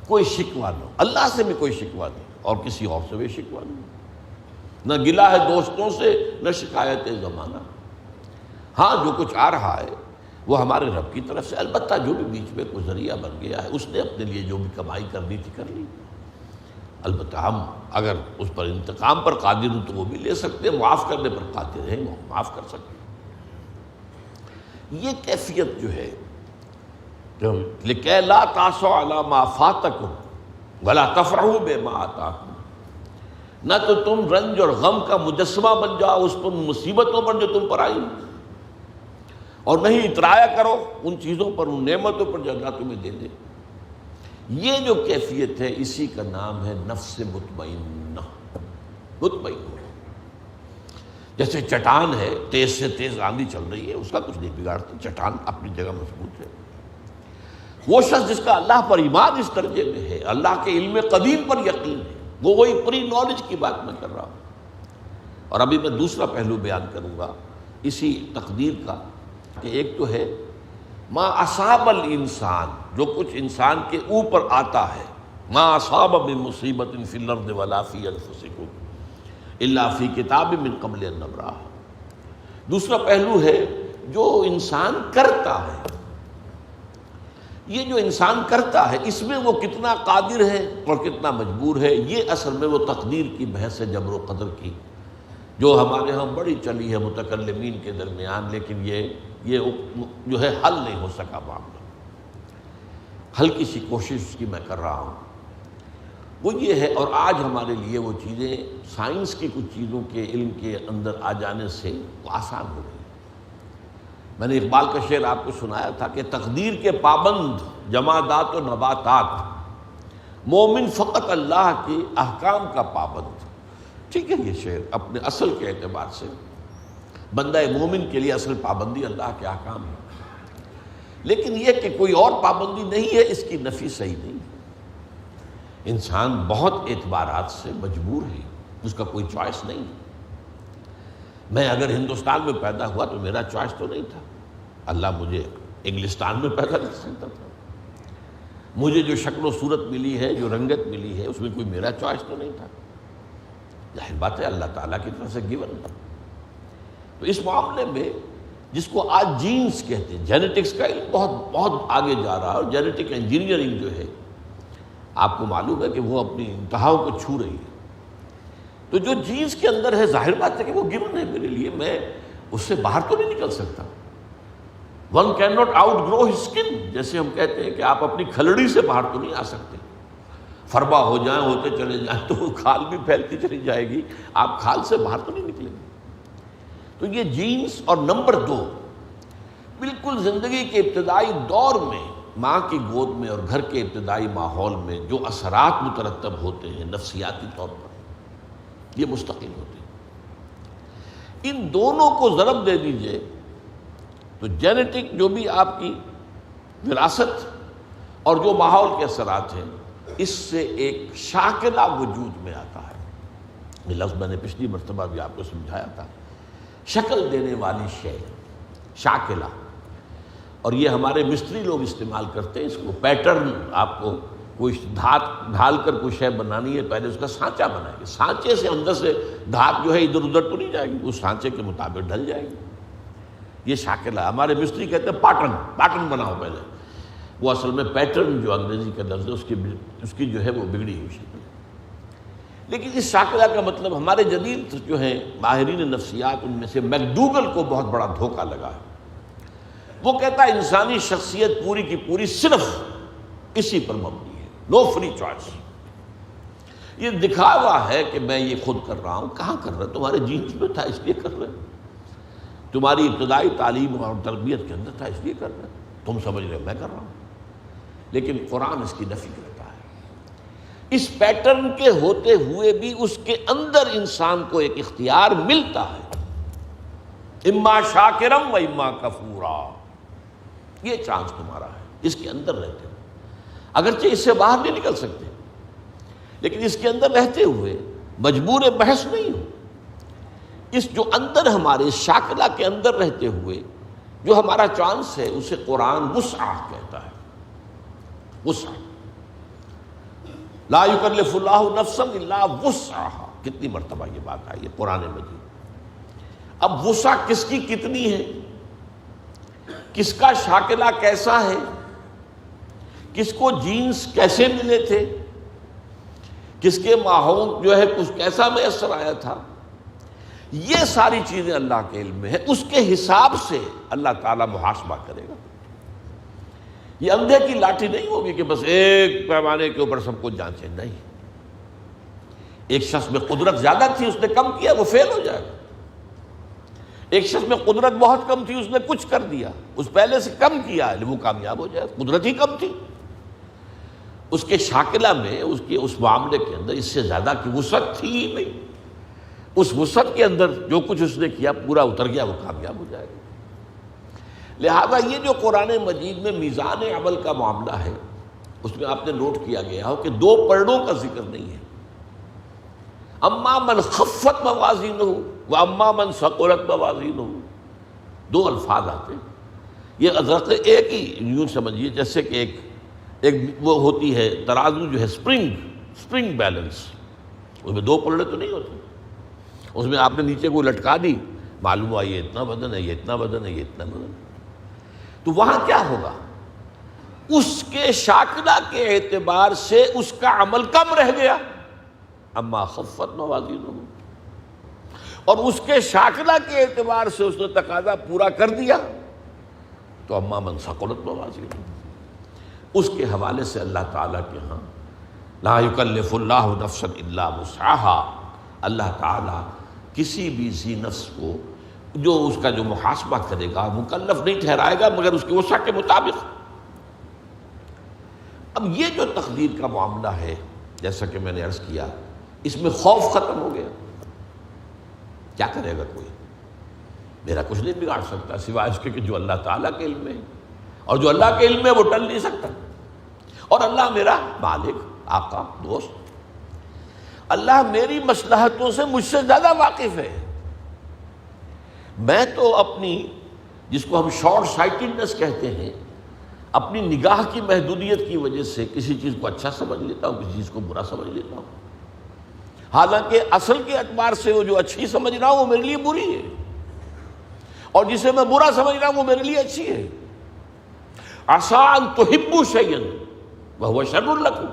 کوئی شکوہ نہ، اللہ سے بھی کوئی شکوہ نہیں اور کسی اور سے بھی شکوہ نہیں، نہ گلہ ہے دوستوں سے، نہ شکایت زمانہ۔ ہاں جو کچھ آ رہا ہے وہ ہمارے رب کی طرف سے، البتہ جو بھی بیچ میں کوئی ذریعہ بن گیا ہے اس نے اپنے لیے جو بھی کمائی کرنی تھی کر لی، البتہ ہم اگر اس پر انتقام پر قادر ہوں تو وہ بھی لے سکتے ہیں، معاف کرنے پر قادر ہیں، وہ معاف کر سکتے ہیں۔ یہ کیفیت جو ہے لِكَيْ لَا تَأْسَوْا عَلَىٰ مَا فَاتَكُمْ وَلَا تَفْرَحُوا بِمَا آتَاكُمْ، نہ تو تم رنج اور غم کا مجسمہ بن جاؤ اس پر مصیبتوں پر جو تم پر آئی، اور نہیں اترایا کرو ان چیزوں پر، ان نعمتوں پر جو اللہ تمہیں دے دے۔ یہ جو کیفیت ہے اسی کا نام ہے نفس مطمئنہ، مطمئن ہو۔ جیسے چٹان ہے، تیز سے تیز آندھی چل رہی ہے، اس کا کچھ نہیں بگاڑتی، چٹان اپنی جگہ مضبوط ہے۔ وہ شخص جس کا اللہ پر ایمان اس درجے میں ہے، اللہ کے علم قدیم پر یقین ہے، وہ وہی پری نالج کی بات میں کر رہا ہوں۔ اور ابھی میں دوسرا پہلو بیان کروں گا اسی تقدیر کا، کہ ایک تو ہے ما اصاب الانسان، جو کچھ انسان کے اوپر آتا ہے، ما اصاب من مصیبت فی الارض ولا فی انفسکم الا فی کتاب من قبل ان نبرأہ۔ دوسرا پہلو ہے جو انسان کرتا ہے، یہ جو انسان کرتا ہے اس میں وہ کتنا قادر ہے اور کتنا مجبور ہے، یہ اصل میں وہ تقدیر کی بحث ہے، جبر و قدر کی، جو ہمارے ہاں بڑی چلی ہے متکلمین کے درمیان، لیکن یہ جو ہے حل نہیں ہو سکا معاملہ۔ ہلکی سی کوشش اس کی میں کر رہا ہوں، وہ یہ ہے، اور آج ہمارے لیے وہ چیزیں سائنس کی کچھ چیزوں کے علم کے اندر آ جانے سے وہ آسان ہو گئی۔ میں نے اقبال کا شعر آپ کو سنایا تھا کہ تقدیر کے پابند جمادات و نباتات، مومن فقط اللہ کے احکام کا پابند۔ ٹھیک ہے، یہ شعر اپنے اصل کے اعتبار سے بندہ مومن کے لیے اصل پابندی اللہ کے احکام ہے، لیکن یہ کہ کوئی اور پابندی نہیں ہے، اس کی نفی صحیح نہیں ہے۔ انسان بہت اعتبارات سے مجبور ہے، اس کا کوئی چوائس نہیں ہے۔ میں اگر ہندوستان میں پیدا ہوا تو میرا چوائس تو نہیں تھا، اللہ مجھے انگلستان میں پیدا کر سکتا تھا۔ مجھے جو شکل و صورت ملی ہے، جو رنگت ملی ہے، اس میں کوئی میرا چوائس تو نہیں تھا، ظاہر بات ہے اللہ تعالیٰ کی طرف سے گیون تھا۔ تو اس معاملے میں جس کو آج جینز کہتے ہیں، جینیٹکس کا علم بہت بہت آگے جا رہا ہے، اور جینیٹک انجینئرنگ جو ہے آپ کو معلوم ہے کہ وہ اپنی انتہاؤں کو چھو رہی ہے۔ تو جو جینز کے اندر ہے، ظاہر بات ہے کہ وہ گیون ہے میرے لیے، میں اس سے باہر تو نہیں نکل سکتا۔ One can not outgrow his skin, جیسے ہم کہتے ہیں کہ آپ اپنی کھلڑی سے باہر تو نہیں آ سکتے۔ فربا ہو جائیں، ہوتے چلے جائیں تو وہ کھال بھی پھیلتی چلی جائے گی، آپ کھال سے باہر تو نہیں نکلیں گے۔ تو یہ جینز، اور نمبر 2، بالکل زندگی کے ابتدائی دور میں ماں کی گود میں اور گھر کے ابتدائی ماحول میں جو اثرات مترتب ہوتے ہیں نفسیاتی طور پر، یہ مستقل ہوتے ہیں۔ ان دونوں کو ضرب دے دیجئے تو جینیٹک جو بھی آپ کی وراثت اور جو ماحول کے اثرات ہیں، اس سے ایک شاکلہ وجود میں آتا ہے۔ یہ لفظ میں نے پچھلی مرتبہ بھی آپ کو سمجھایا تھا، شکل دینے والی شے، شاکلہ۔ اور یہ ہمارے مستری لوگ استعمال کرتے ہیں اس کو، پیٹرن۔ آپ کو کوئی دھات ڈھال کر کوئی شے بنانی ہے، پہلے اس کا سانچہ بنائیں گے، سانچے سے اندر سے دھات جو ہے ادھر ادھر تو نہیں جائے گی، اس سانچے کے مطابق ڈھل جائے گی۔ یہ شاکلہ، ہمارے مستری کہتے ہیں پاٹرن، پاٹرن بناؤ پہلے۔ وہ اصل میں پیٹرن جو انگریزی کا لفظ ہے، اس کی جو ہے وہ بگڑی ہوئی شکل ہے۔ لیکن اس شاکلہ کا مطلب ہمارے جدید جو ہیں ماہرین نفسیات، ان میں سے میکڈوگل کو بہت بڑا دھوکہ لگا ہے۔ وہ کہتا ہے انسانی شخصیت پوری کی پوری صرف اسی پر مبنی ہے، نو فری چوائس۔ یہ دکھاوا ہے کہ میں یہ خود کر رہا ہوں، کہاں کر رہا ہے؟ تمہارے جینز میں تھا اس لیے کر رہے، تمہاری ابتدائی تعلیم اور تربیت کے اندر تھا اس لیے کر رہے، تم سمجھ رہے ہو میں کر رہا ہوں۔ لیکن قرآن اس کی نفی کرتا ہے۔ اس پیٹرن کے ہوتے ہوئے بھی اس کے اندر انسان کو ایک اختیار ملتا ہے، اما شاکرم و اما کفورا، یہ چانس تمہارا ہے، اس کے اندر رہتے ہو۔ اگرچہ اس سے باہر نہیں نکل سکتے، لیکن اس کے اندر رہتے ہوئے مجبور بحث نہیں ہو۔ اس جو اندر ہمارے شاکلہ کے اندر رہتے ہوئے جو ہمارا چانس ہے، اسے قرآن وسع کہتا ہے، وسع۔ لا یکلف اللہ نفسا الا وسعہا، کتنی مرتبہ یہ بات آئی ہے قرآن مجید۔ اب وسع کس کی کتنی ہے، کس کا شاکلہ کیسا ہے، کس کو جینز کیسے ملے تھے، کس کے ماحول جو ہے کچھ کیسا میسر آیا تھا، یہ ساری چیزیں اللہ کے علم میں ہے۔ اس کے حساب سے اللہ تعالیٰ محاسبہ کرے گا۔ یہ اندھے کی لاٹھی نہیں ہوگی کہ بس ایک پیمانے کے اوپر سب کچھ جانچے، نہیں۔ ایک شخص میں قدرت زیادہ تھی، اس نے کم کیا، وہ فیل ہو جائے گا۔ ایک شخص میں قدرت بہت کم تھی، اس نے کچھ کر دیا، اس پہلے سے کم کیا، وہ کامیاب ہو جائے گا۔ قدرت ہی کم تھی، اس کے شاکلہ میں، اس کے اس معاملے کے اندر اس سے زیادہ کی وسعت تھی ہی نہیں۔ اس وسعت کے اندر جو کچھ اس نے کیا پورا اتر گیا، وہ کامیاب ہو جائے گا۔ لہذا یہ جو قرآن مجید میں میزان عمل کا معاملہ ہے، اس میں آپ نے نوٹ کیا گیا ہو کہ 2 پلڑوں کا ذکر نہیں ہے۔ اما من خفت موازینہ و اما من ثقلت موازینہ، 2 الفاظ آتے ہیں۔ یہ حضرت ایک ہی یوں سمجھیے جیسے کہ ایک وہ ہوتی ہے ترازو جو ہے سپرنگ بیلنس، اس میں 2 پلڑے تو نہیں ہوتے، اس میں آپ نے نیچے کو لٹکا دی، معلوم ہوا یہ اتنا وزن ہے، یہ اتنا وزن ہے، یہ اتنا وزن ہے۔ تو وہاں کیا ہوگا؟ اس کے شاکلہ کے اعتبار سے اس کا عمل کم رہ گیا، اما خفت موازینہ، اور اس کے شاکلہ کے اعتبار سے اس نے تقاضا پورا کر دیا تو اما من ثقلت موازینہ۔ اس کے حوالے سے اللہ تعالیٰ کے ہاں لا یکلف اللہ نفسا الا وسعها، اللہ تعالیٰ کسی بھی ذی نفس کو جو اس کا جو محاسبہ کرے گا مکلف نہیں ٹھہرائے گا مگر اس کی وسع کے مطابق۔ اب یہ جو تقدیر کا معاملہ ہے، جیسا کہ میں نے عرض کیا، اس میں خوف ختم ہو گیا۔ کیا کرے گا کوئی؟ میرا کچھ نہیں بگاڑ سکتا سوائے اس کے کہ جو اللہ تعالیٰ کے علم میں ہے، اور جو اللہ کے علم میں وہ ٹل نہیں سکتا۔ اور اللہ میرا مالک، آقا، دوست، اللہ میری مصلحتوں سے مجھ سے زیادہ واقف ہے۔ میں تو اپنی، جس کو ہم شارٹ سائٹڈنس کہتے ہیں، اپنی نگاہ کی محدودیت کی وجہ سے کسی چیز کو اچھا سمجھ لیتا ہوں، کسی چیز کو برا سمجھ لیتا ہوں، حالانکہ اصل کے اعتبار سے وہ جو اچھی سمجھ رہا ہوں وہ میرے لیے بری ہے، اور جسے میں برا سمجھ رہا ہوں وہ میرے لیے اچھی ہے۔ عسیٰ ان تحبوا شیئا وہو شر لکم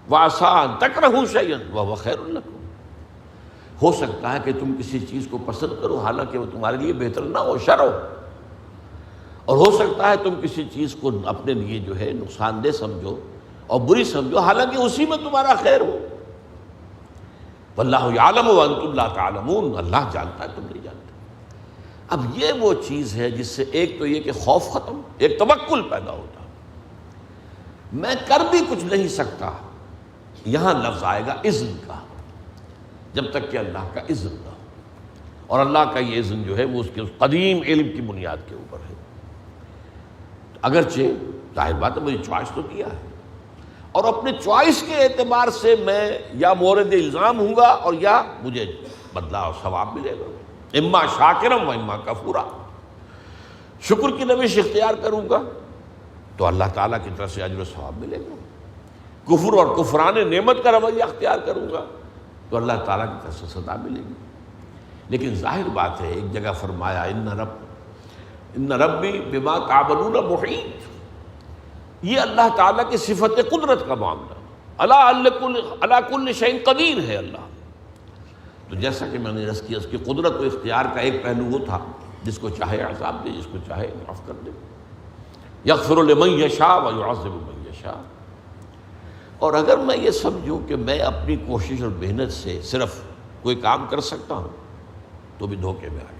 وعسیٰ ان تکرہوا شیئا وہو خیر لکم۔ ہو سکتا ہے کہ تم کسی چیز کو پسند کرو حالانکہ وہ تمہارے لیے بہتر نہ ہو، شر ہو، اور ہو سکتا ہے تم کسی چیز کو اپنے لیے جو ہے نقصان دہ سمجھو اور بری سمجھو حالانکہ اسی میں تمہارا خیر ہو۔ واللہ یعلم وانتم لا تعلمون، اللہ جانتا ہے تم نہیں جانتے۔ اب یہ وہ چیز ہے جس سے ایک تو یہ کہ خوف ختم، ایک توکل پیدا ہوتا۔ میں کر بھی کچھ نہیں سکتا، یہاں لفظ آئے گا اذن کا، جب تک کہ اللہ کا اذن نہ ہو، اور اللہ کا یہ اذن جو ہے وہ اس کے قدیم علم کی بنیاد کے اوپر ہے۔ اگرچہ ظاہر بات ہے مجھے چوائس تو کیا ہے، اور اپنے چوائس کے اعتبار سے میں یا مورد الزام ہوں گا اور یا مجھے بدلہ اور ثواب ملے گا، اما شاکرم و اما کفورا۔ شکر کی روش اختیار کروں گا تو اللہ تعالیٰ کی طرف سے اجر و ثواب ملے گا، کفر اور کفران نعمت کا رویہ اختیار کروں گا تو اللہ تعالیٰ کی طرف سے سزا ملے گی۔ لیکن ظاہر بات ہے ایک جگہ فرمایا ان ربی بما تعملون محیط، یہ اللہ تعالیٰ کی صفت قدرت کا معاملہ، علی کل شیء قدیر ہے اللہ۔ تو جیسا کہ میں نے عرض کیا، اس کی قدرت و اختیار کا ایک پہلو وہ تھا جس کو چاہے عذاب دے، جس کو چاہے معاف کر دے، یغفر لمن یشاء ویعذب من یشاء۔ اور اگر میں یہ سمجھوں کہ میں اپنی کوشش اور محنت سے صرف کوئی کام کر سکتا ہوں تو بھی دھوکے میں آ گیا۔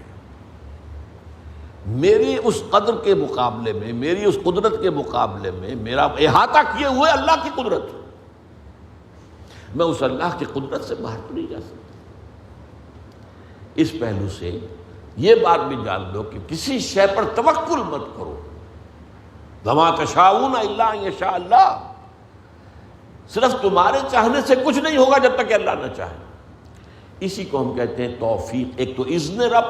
میری اس قدر کے مقابلے میں، میری اس قدرت کے مقابلے میں میرا احاطہ کیے ہوئے اللہ کی قدرت، میں اس اللہ کی قدرت سے باہر تو نہیں جا سکتا۔ اس پہلو سے یہ بات بھی جان لو کہ کسی شے پر توکل مت کرو، وما تشاءون الا ان یشاء اللہ، صرف تمہارے چاہنے سے کچھ نہیں ہوگا جب تک کہ اللہ نہ چاہے۔ اسی کو ہم کہتے ہیں توفیق۔ ایک تو اذن رب،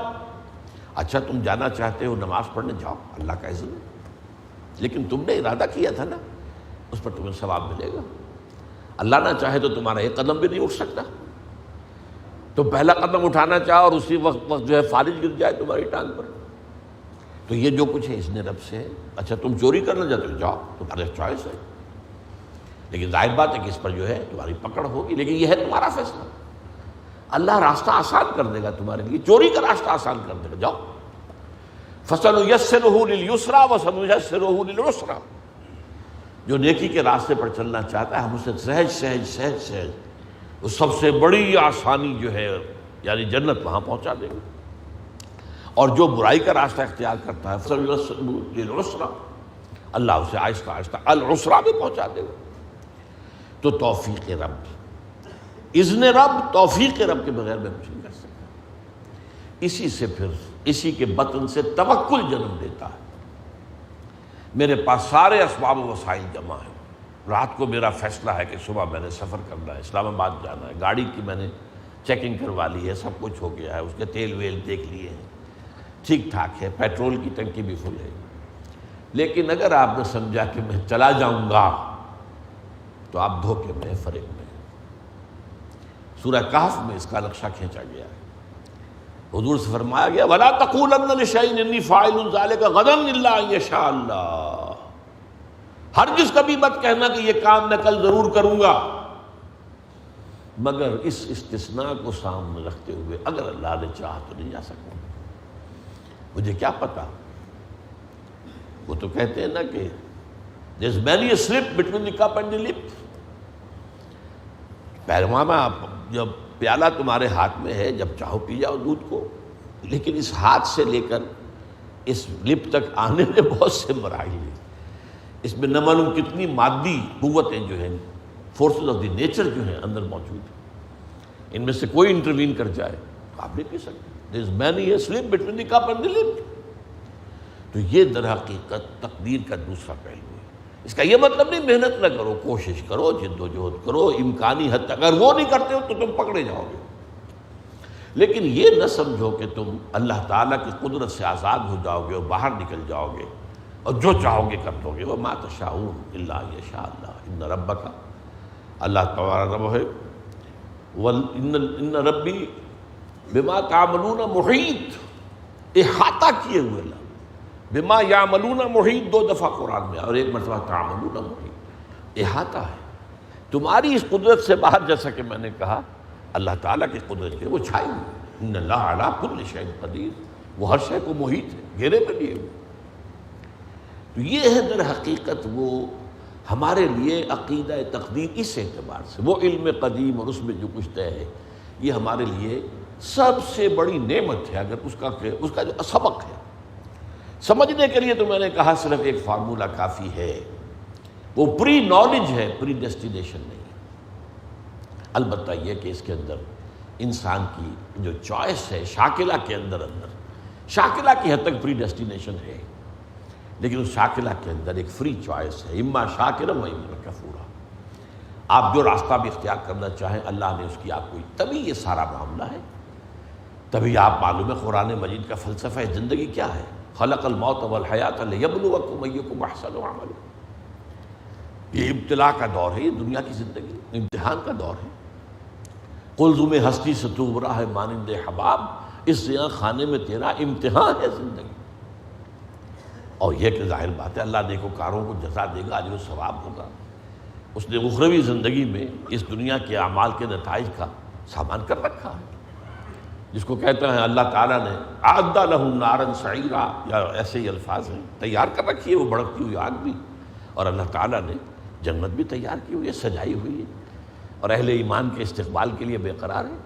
اچھا تم جانا چاہتے ہو نماز پڑھنے جاؤ، اللہ کا اذن ہے، لیکن تم نے ارادہ کیا تھا نا، اس پر تمہیں ثواب ملے گا۔ اللہ نہ چاہے تو تمہارا ایک قدم بھی نہیں اٹھ سکتا، تم پہلا قدم اٹھانا چاہو اور اسی وقت جو ہے فالج گر جائے تمہاری ٹانگ پر، تو یہ جو کچھ ہے اذن رب سے ہے۔ اچھا تم چوری کرنا چاہتے ہو جاؤ، تمہارے چوائس ہے، لیکن ظاہر بات ہے کہ اس پر جو ہے تمہاری پکڑ ہوگی، لیکن یہ ہے تمہارا فیصلہ۔ اللہ راستہ آسان کر دے گا تمہارے لیے، چوری کا راستہ آسان کر دے گا، جاؤ۔ فَسَنُيَسِّرُهُ لِلْيُسْرَىٰ وَسَنُيَسِّرُهُ لِلْعُسْرَىٰ، جو نیکی کے راستے پر چلنا چاہتا ہے ہم اسے سہج سہج سہج سہج وہ سب سے بڑی آسانی جو ہے یعنی جنت وہاں پہنچا دے گا، اور جو برائی کا راستہ اختیار کرتا ہے فَسَنُيَسِّرُهُ لِلْعُسْرَىٰ، اللہ اسے آہستہ آہستہ العسرا بھی پہنچا دے گا۔ تو توفیق رب، اذن رب، توفیق رب کے بغیر میں کچھ نہیں کر سکتا۔ اسی سے پھر اسی کے بطن سے توکل جنم دیتا ہے۔ میرے پاس سارے اسباب و وسائل جمع ہیں، رات کو میرا فیصلہ ہے کہ صبح میں نے سفر کرنا ہے، اسلام آباد جانا ہے، گاڑی کی میں نے چیکنگ کروا لی ہے، سب کچھ ہو گیا ہے، اس کے تیل ویل دیکھ لیے ہیں، ٹھیک ٹھاک ہے، پیٹرول کی ٹنکی بھی فل ہے۔ لیکن اگر آپ نے سمجھا کہ میں چلا جاؤں گا تو آپ دھوکے میں، فریب میں۔ سورہ کہف میں اس کا نقشہ کھینچا گیا ہے، حضور سے فرمایا گیا وَلَا تَقُولَنَّ لِشَيْءٍ إِنِّي فَاعِلٌ ذَلِكَ غَدًا إِلَّا أَن يَشَاءَ اللَّهُ، ہرگز کبھی مت کہنا کہ یہ کام میں کل ضرور کروں گا، مگر اس استثناء کو سامنے رکھتے ہوئے اگر اللہ نے چاہا تو نہیں جا سکتا۔ مجھے کیا پتا، وہ تو کہتے ہیں نا کہ There is many a slip between the cup and the lip. پیغمبر جب پیالہ تمہارے ہاتھ میں ہے، جب چاہو پی جاؤ دودھ کو، لیکن اس ہاتھ سے لے کر اس لپ تک آنے میں بہت سے مراحل ہیں. اس میں نہ معلوم کتنی مادی قوتیں جو ہیں، فورسز آف دی نیچر جو ہیں اندر موجود ہیں. ان میں سے کوئی انٹروین کر جائے تو آپ نہیں پی سکتے. There is many a slip between the cup and the lip. تو یہ در حقیقت تقدیر کا دوسرا پہلو ہے. اس کا یہ مطلب نہیں محنت نہ کرو، کوشش کرو، جد و جہد کرو، امکانی حد تک. اگر وہ نہیں کرتے ہو تو تم پکڑے جاؤ گے. لیکن یہ نہ سمجھو کہ تم اللہ تعالیٰ کی قدرت سے آزاد ہو جاؤ گے اور باہر نکل جاؤ گے اور جو چاہو گے کر دو گے. وَمَا تَشَاءُونَ إِلَّا أَن يَشَاءَ اللَّهُ إِنَّ رَبَّكَ، اللہ تعالیٰ رب ہے، إِنَّ رَبِّي بِمَا تَعْمَلُونَ مُحِيطٌ، احاطہ کیے ہوئے اللہ. بِمَا يَعْمَلُونَ مُحِيطٌ دو دفعہ قرآن میں، اور ایک مرتبہ تَعْمَلُونَ مُحِيطٌ، احاطہ ہے. تمہاری اس قدرت سے باہر، جیسا کہ میں نے کہا اللہ تعالیٰ کی قدرت ہے، وہ چھائی ہوئی. ان اللہ علی کل شیء قدیر، وہ ہر شے کو محیط ہے، گھیرے میں لیے ہوئے. تو یہ ہے در حقیقت وہ ہمارے لیے عقیدہ تقدیر. اس اعتبار سے وہ علم قدیم اور اس میں جو کچھ طے ہے، یہ ہمارے لیے سب سے بڑی نعمت ہے. اگر اس کا جو سبق ہے سمجھنے کے لیے، تو میں نے کہا صرف ایک فارمولہ کافی ہے. وہ پری نالج ہے، پری ڈیسٹینیشن نہیں. البتہ یہ کہ اس کے اندر انسان کی جو چوائس ہے، شاکلہ کے اندر شاکلہ کی حد تک پری ڈیسٹینیشن ہے، لیکن اس شاکلہ کے اندر ایک فری چوائس ہے. اما شاکرا و اما کفورا. آپ جو راستہ بھی اختیار کرنا چاہیں، اللہ نے اس کی آپ کو، تبھی یہ سارا معاملہ ہے. تبھی آپ معلوم ہے قرآن مجید کا فلسفہ زندگی کیا ہے. خلق الموت والحیات لیبلوکم ایکم احسن عملا. یہ ابتلا کا دور ہے، یہ دنیا کی زندگی امتحان کا دور ہے. قلزم ہستی سے تو برا ہے مانند حباب، اس زیاں خانے میں تیرا امتحان ہے زندگی. اور یہ کہ ظاہر بات ہے اللہ نیکوکاروں کو جزا دے گا، اجر و ثواب ہوگا. اس نے اخروی زندگی میں اس دنیا کے اعمال کے نتائج کا سامان کر رکھا ہے، جس کو کہتے ہیں اللہ تعالیٰ نے اعد لہم نارا سعیرا، یا ایسے ہی الفاظ ہیں، تیار کر رکھی ہے وہ بھڑکتی ہوئی آگ بھی، اور اللہ تعالیٰ نے جنت بھی تیار کی ہوئی ہے، سجائی ہوئی ہے، اور اہل ایمان کے استقبال کے لیے بے قرار ہے.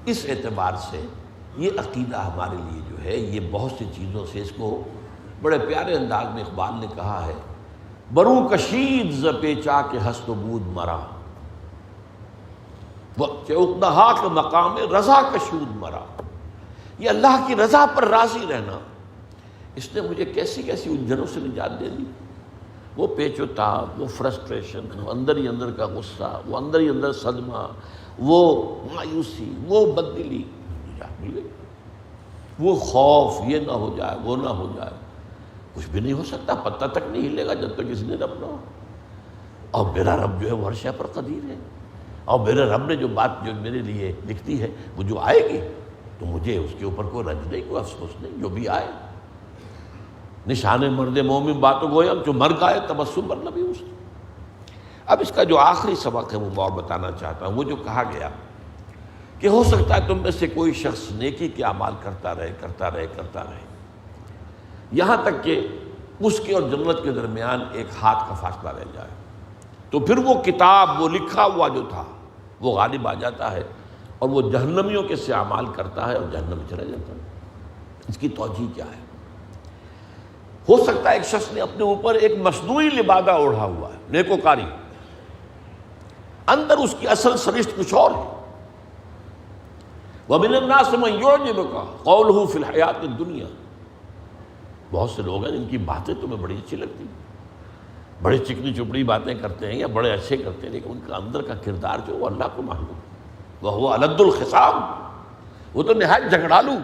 اس اعتبار سے یہ عقیدہ ہمارے لیے جو ہے، یہ بہت سی چیزوں سے، اس کو بڑے پیارے انداز میں اقبال نے کہا ہے، برو کشید ز پیچا کے ہست و بود مرا، چوکدہا کے مقام رضا کشود مرا. یہ اللہ کی رضا پر راضی رہنا، اس نے مجھے کیسی کیسی الجھنوں سے نجات دے دی. وہ پیچ و تاب، وہ فرسٹریشن، وہ اندر ہی اندر کا غصہ، وہ اندر ہی اندر صدمہ، وہ مایوسی، وہ بددلی، نجات مل گئی. وہ خوف، یہ نہ ہو جائے، وہ نہ ہو جائے. کچھ بھی نہیں ہو سکتا، پتہ تک نہیں ہلے گا جب تک اس نے رب نہ ہو. اور میرا رب جو ہے وہ ہر شے پر قدیر ہے، اور میرے رب نے جو بات جو میرے لیے لکھتی ہے وہ جو آئے گی، تو مجھے اس کے اوپر کوئی رنج نہیں، کوئی افسوس نہیں. جو بھی آئے، نشان مرد مومن باتوں گویا جو مرگ آئے تبسم پر نبی اس. اب اس کا جو آخری سبق ہے وہ میں اور بتانا چاہتا ہوں. وہ جو کہا گیا کہ ہو سکتا ہے تم میں سے کوئی شخص نیکی کے اعمال کرتا رہے، یہاں تک کہ اس کے اور جنت کے درمیان ایک ہاتھ کا فاصلہ رہ جائے، تو پھر وہ کتاب، وہ لکھا ہوا جو تھا وہ غالب آ جاتا ہے، اور وہ جہنمیوں کے سے اعمال کرتا ہے اور جہنم میں چلا جاتا ہے. اس کی توجیہ کیا ہے؟ ہو سکتا ہے ایک شخص نے اپنے اوپر ایک مصنوعی لبادہ اوڑھا ہوا ہے، نیکوکاری، اندر اس کی اصل سرشت کچھ اور ہے. وَمِنَ النَّاسِ مَن يُعْجِبُكَ قَوْلُهُ فِي الْحَيَاةِ الدُّنْيَا. بہت سے لوگ ہیں جن کی باتیں تمہیں بڑی اچھی لگتی، بڑے چکنی چپڑی باتیں کرتے ہیں یا بڑے اچھے کرتے ہیں، لیکن ان کا اندر کا کردار جو وہ اللہ کو معلوم. وَهُوَ أَلَدُّ الْخِصَامِ، وہ تو نہایت جھگڑالو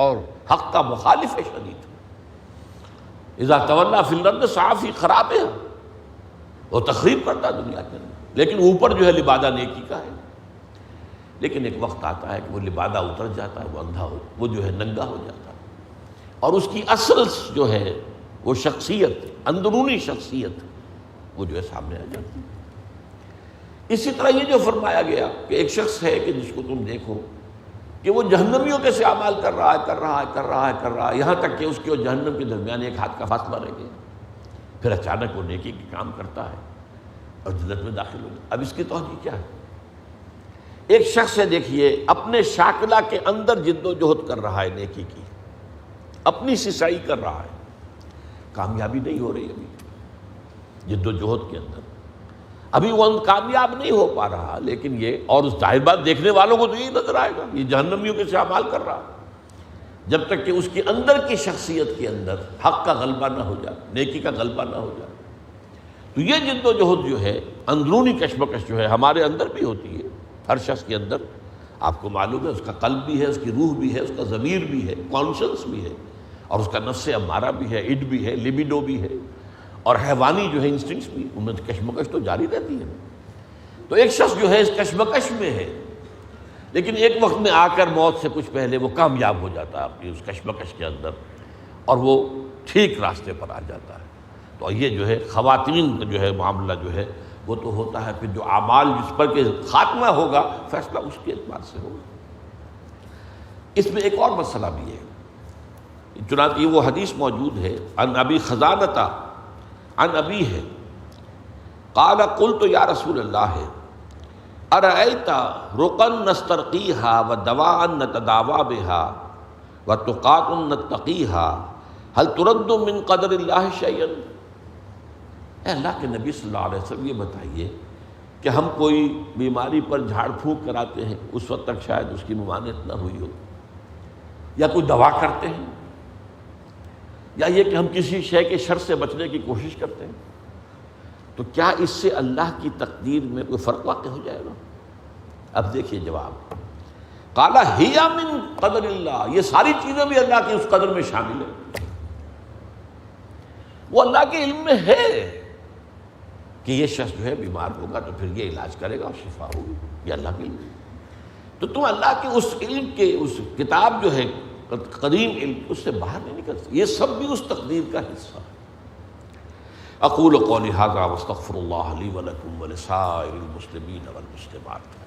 اور حق کا مخالف ہے شدید. اذا تولا فی الارض سعی فی خرابها، وہ تخریب کرتا دنیا کے اندر، لیکن اوپر جو ہے لبادہ نیکی کا ہے. لیکن ایک وقت آتا ہے کہ وہ لبادہ اتر جاتا ہے، وہ اندھا ہو، وہ جو ہے ننگا ہو جاتا ہے، اور اس کی اصل جو ہے وہ شخصیت، اندرونی شخصیت، وہ جو ہے سامنے آ جاتی ہے. اسی طرح یہ جو فرمایا گیا کہ ایک شخص ہے کہ جس کو تم دیکھو کہ وہ جہنمیوں کے سے اعمال کر رہا ہے، یہاں تک کہ اس کے اور جہنم کے درمیان ایک ہاتھ کا فاصلہ رہ گیا. پھر اچانک وہ نیکی کے کام کرتا ہے اور جنت میں داخل ہو جاتا ہے۔ اب اس کی توجہ کیا ہے؟ ایک شخص ہے، دیکھیے اپنے شاکلہ کے اندر جد و جہد کر رہا ہے نیکی کی، اپنی سسائی کر رہا ہے، کامیابی نہیں ہو رہی ابھی جد و جہد کے اندر، ابھی وہ کامیاب نہیں ہو پا رہا، لیکن یہ اور ظاہر بات دیکھنے والوں کو تو یہی نظر آئے گا یہ جہنمیوں کے اعمال کر رہا ہے، جب تک کہ اس کی اندر کی شخصیت کے اندر حق کا غلبہ نہ ہو جائے، نیکی کا غلبہ نہ ہو جائے۔ تو یہ جد و جہد جو ہے، اندرونی کشمکش جو ہے ہمارے اندر بھی ہوتی ہے، ہر شخص کے اندر، آپ کو معلوم ہے اس کا قلب بھی ہے، اس کی روح بھی ہے، اس کا ضمیر بھی ہے، کانشنس بھی ہے، اور اس کا نفس امارہ بھی ہے، اڈ بھی ہے، لیبیڈو بھی ہے، اور حیوانی جو ہے انسٹنکٹس بھی، ان میں کشمکش تو جاری رہتی ہے۔ تو ایک شخص جو ہے اس کشمکش میں ہے، لیکن ایک وقت میں آ کر موت سے کچھ پہلے وہ کامیاب ہو جاتا ہے اپنی اس کشمکش کے اندر، اور وہ ٹھیک راستے پر آ جاتا ہے۔ تو یہ جو ہے خواتین کا جو ہے معاملہ جو ہے وہ تو ہوتا ہے، پھر جو اعمال جس پر کہ خاتمہ ہوگا فیصلہ اس کے اعتبار سے ہوگا۔ اس میں ایک اور مسئلہ بھی ہے، چنانچہ وہ حدیث موجود ہے، عن ابی خزانہ عن ابی ہے قال قلت یا رسول اللہ ارأیت رقن نسترقیہا ودواء نتداوی بہا وتقاۃ نتقیہا هل ترد من قدر اللہ شیئا؟ اے اللہ کے نبی صلی اللہ علیہ وسلم یہ بتائیے کہ ہم کوئی بیماری پر جھاڑ پھونک کراتے ہیں، اس وقت تک شاید اس کی ممانعت نہ ہوئی ہو، یا کوئی دوا کرتے ہیں، یا یہ کہ ہم کسی شے کے شر سے بچنے کی کوشش کرتے ہیں، تو کیا اس سے اللہ کی تقدیر میں کوئی فرق واقع ہو جائے گا؟ اب دیکھیے جواب، قال ہی من قدر اللہ، یہ ساری چیزیں بھی اللہ کی اس قدر میں شامل ہیں، وہ اللہ کے علم میں ہے کہ یہ شخص جو ہے بیمار ہوگا تو پھر یہ علاج کرے گا اور شفا ہوگی، یہ اللہ کے علم ہے۔ تو تم اللہ کے اس علم کے اس کتاب جو ہے قدیم علم، اس سے باہر نہیں نکل سکتے، یہ سب بھی اس تقدیر کا حصہ ہے۔ اقول قولی ھذا واستغفر اللہ لی ولکم ولسائر المسلمین والمسلمات۔